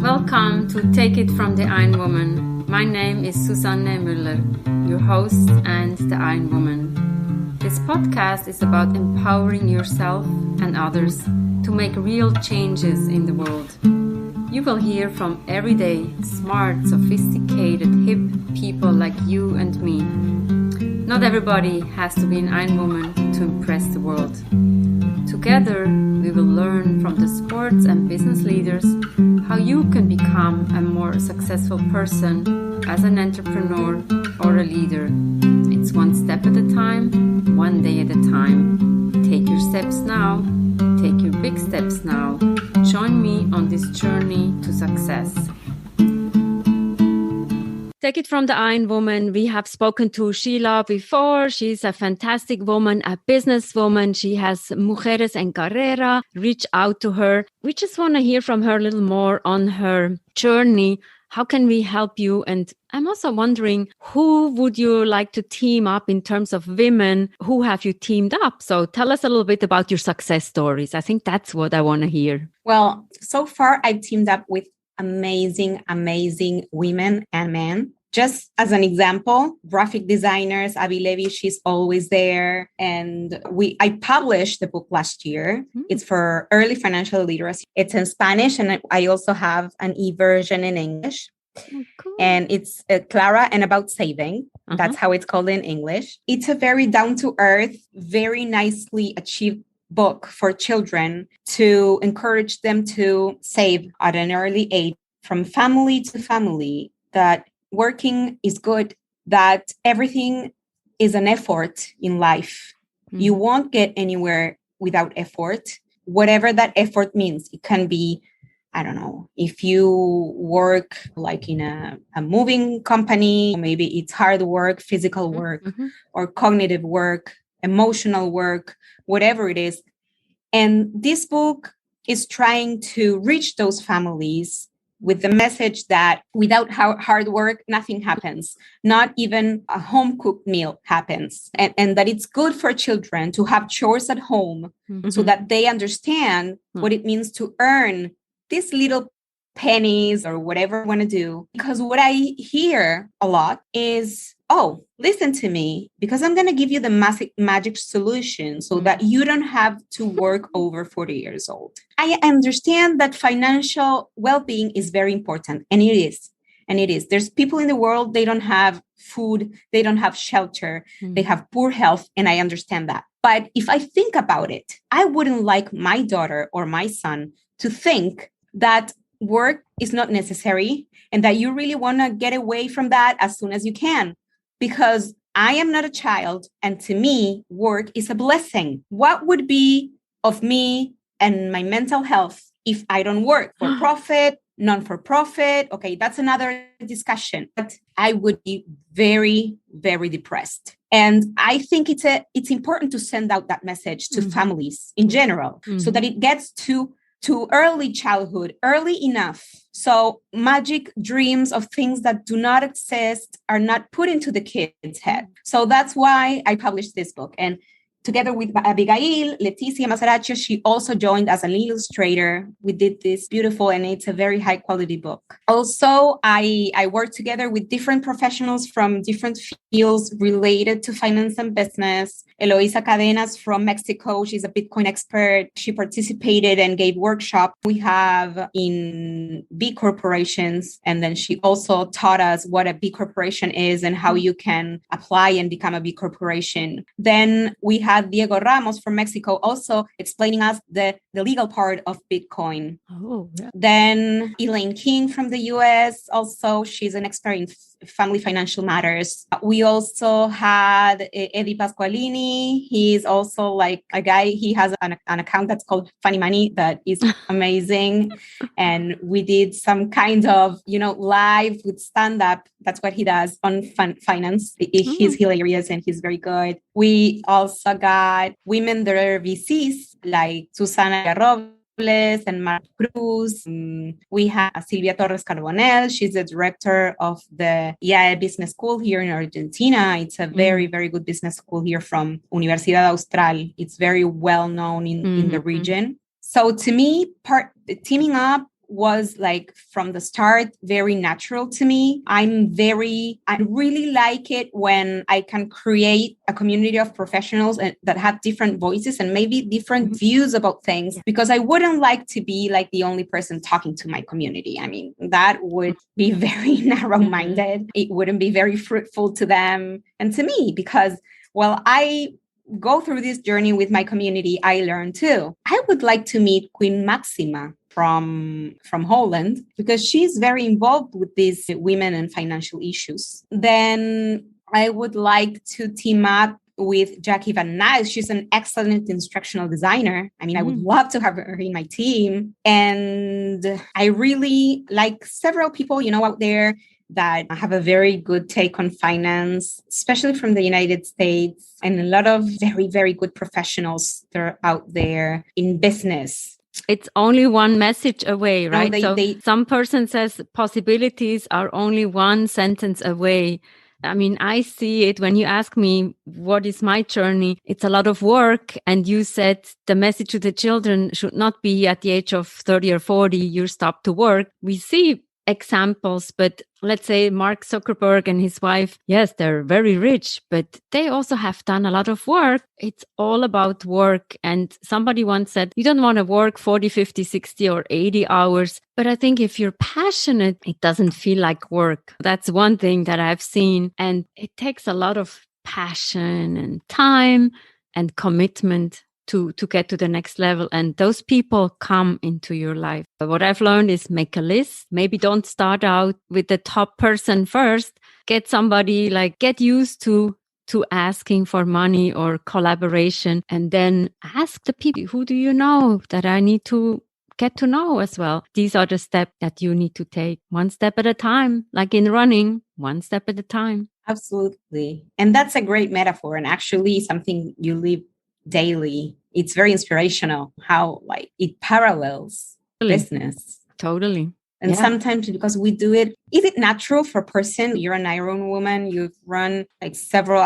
Welcome to Take It from the Iron Woman. My name is Susanne Müller, your host and the Iron Woman. This podcast is about empowering yourself and others to make real changes in the world. You will hear from everyday, smart, sophisticated, hip people like you and me. Not everybody has to be an Iron Woman to impress the world. Together, we will learn from the sports and business leaders how you can become a more successful person as an entrepreneur or a leader. It's one step at a time, one day at a time. Take your steps now. Take your big steps now. Join me on this journey to success. Take it from the Iron Woman. We have spoken to Sheila before. She's a fantastic woman, a businesswoman. She has Mujeres and Carrera. Reach out to her. We just want to hear from her a little more on her journey. How can we help you? And I'm also wondering, who would you like to team up in terms of women? Who have you teamed up? So tell us a little bit about your success stories. I think that's what I want to hear. Well, so far I've teamed up with amazing women and men. Just as an example, graphic designers, Abby Levy, she's always there. And I published the book last year. It's for early financial literacy. It's in Spanish, and I also have an e-version in English. Oh, cool. And it's Clara and about saving. That's how it's called in English. It's a very down-to-earth, very nicely achieved book for children to encourage them to save at an early age, from family to family, that working is good, that everything is an effort in life. You won't get anywhere without effort, whatever that effort means. It can be, I don't know, if you work like in a moving company, maybe it's hard work, physical work, or cognitive work, emotional work, whatever it is. And this book is trying to reach those families with the message that without hard work, nothing happens. Not even a home-cooked meal happens. And that it's good for children to have chores at home so that they understand what it means to earn these little pennies or whatever you want to do. Because what I hear a lot is, oh, listen to me, because I'm going to give you the magic solution so that you don't have to work over 40 years old. I understand that financial well-being is very important, and it is. And it is. There's people in the world, they don't have food, they don't have shelter, they have poor health, and I understand that. But if I think about it, I wouldn't like my daughter or my son to think that work is not necessary and that you really want to get away from that as soon as you can. Because I am not a child, and to me, work is a blessing. What would be of me and my mental health if I don't work? For profit, non-for-profit? Okay, that's another discussion. But I would be very, very depressed. And I think it's important to send out that message to families in general, so that it gets to early childhood, early enough. So magic dreams of things that do not exist are not put into the kid's head. So that's why I published this book. And together with Abigail, Leticia Masaraccio, she also joined as an illustrator. We did this beautiful, and it's a very high quality book. Also, I work together with different professionals from different fields related to finance and business. Eloisa Cadenas from Mexico, she's a Bitcoin expert. She participated and gave workshops we have in B corporations. And then she also taught us what a B corporation is and how you can apply and become a B corporation. Then we had Diego Ramos from Mexico also explaining us the legal part of Bitcoin. Oh, yeah. Then Elaine King from the US, also she's an expert in family financial matters. We also had Eddie Pasqualini. He's also like a guy, he has an account that's called Funny Money that is amazing. And we did some kind of, live with stand-up. That's what he does on finance. He's hilarious and he's very good. We also got women that are VCs like Susana Garrob and Mark Cruz. We have Silvia Torres Carbonell. She's the director of the IAE Business School here in Argentina. It's a very, very good business school here from Universidad Austral. It's very well known in the region. So to me, teaming up was like from the start very natural to me. I really like it when I can create a community of professionals that have different voices and maybe different views about things, because I wouldn't like to be like the only person talking to my community. I mean, that would be very narrow-minded. It wouldn't be very fruitful to them and to me, because while I go through this journey with my community, I learn too. I would like to meet Queen Maxima from Holland, because she's very involved with these women and financial issues. Then I would like to team up with Jackie Van Nuys. She's an excellent instructional designer. I mean, I would love to have her in my team. And I really like several people, out there that have a very good take on finance, especially from the United States, and a lot of very, very good professionals that are out there in business. It's only one message away, right? No, some person says possibilities are only one sentence away. I mean, I see it when you ask me, what is my journey? It's a lot of work. And you said the message to the children should not be at the age of 30 or 40, you stop to work. We see examples, but let's say Mark Zuckerberg and his wife, yes, they're very rich, but they also have done a lot of work. It's all about work. And somebody once said, you don't want to work 40, 50, 60 or 80 hours. But I think if you're passionate, it doesn't feel like work. That's one thing that I've seen. And it takes a lot of passion and time and commitment to get to the next level. And those people come into your life. But what I've learned is make a list. Maybe don't start out with the top person first. Get somebody, get used to asking for money or collaboration. And then ask the people, who do you know that I need to get to know as well? These are the steps that you need to take one step at a time, like in running, one step at a time. Absolutely. And that's a great metaphor, and actually something you live daily. It's very inspirational how it parallels business. Totally. And sometimes because we do it, is it natural for a person? You're an Iron woman. You've run several,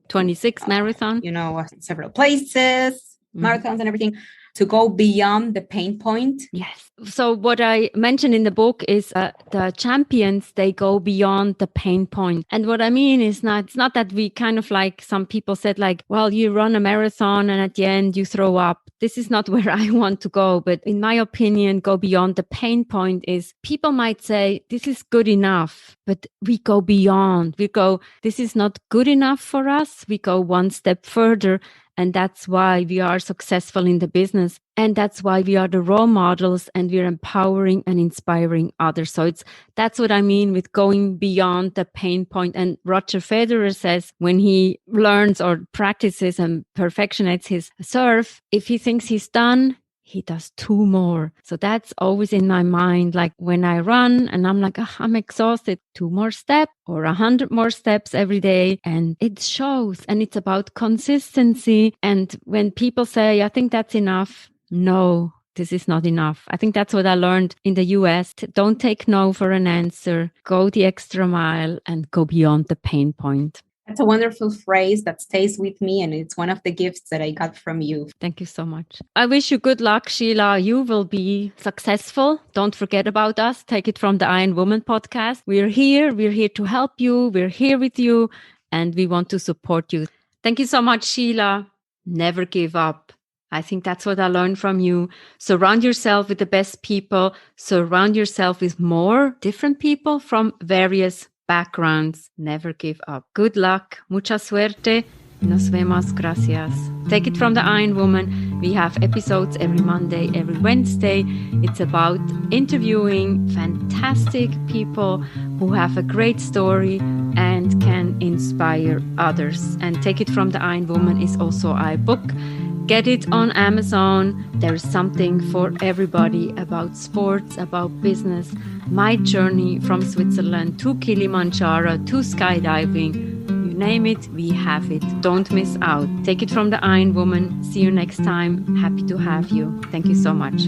26 marathons, several places, marathons and everything, to go beyond the pain point. Yes. So what I mentioned in the book is the champions, they go beyond the pain point. And what I mean is it's not that we kind of some people said well, you run a marathon and at the end you throw up. This is not where I want to go. But in my opinion, go beyond the pain point is people might say, this is good enough, but we go beyond. We go, this is not good enough for us. We go one step further. And that's why we are successful in the business. And that's why we are the role models and we're empowering and inspiring others. So that's what I mean with going beyond the pain point. And Roger Federer says when he learns or practices and perfectionates his serve, if he thinks he's done, he does 2 more. So that's always in my mind. When I run and I'm I'm exhausted, 2 more steps or 100 more steps every day. And it shows. And it's about consistency. And when people say, I think that's enough. No, this is not enough. I think that's what I learned in the US. Don't take no for an answer. Go the extra mile and go beyond the pain point. That's a wonderful phrase that stays with me, and it's one of the gifts that I got from you. Thank you so much. I wish you good luck, Sheila. You will be successful. Don't forget about us. Take it from the Iron Woman podcast. We're here. We're here to help you. We're here with you, and we want to support you. Thank you so much, Sheila. Never give up. I think that's what I learned from you. Surround yourself with the best people. Surround yourself with more different people from various backgrounds. Never give up. Good luck. Mucha suerte. Nos vemos. Gracias. Take it from the Iron Woman. We have episodes every Monday, every Wednesday. It's about interviewing fantastic people who have a great story and can inspire others. And Take It From the Iron Woman is also our book. Get it on Amazon. There's something for everybody about sports, about business. My journey from Switzerland to Kilimanjaro to skydiving. You name it, we have it. Don't miss out. Take it from the Iron Woman. See you next time. Happy to have you. Thank you so much.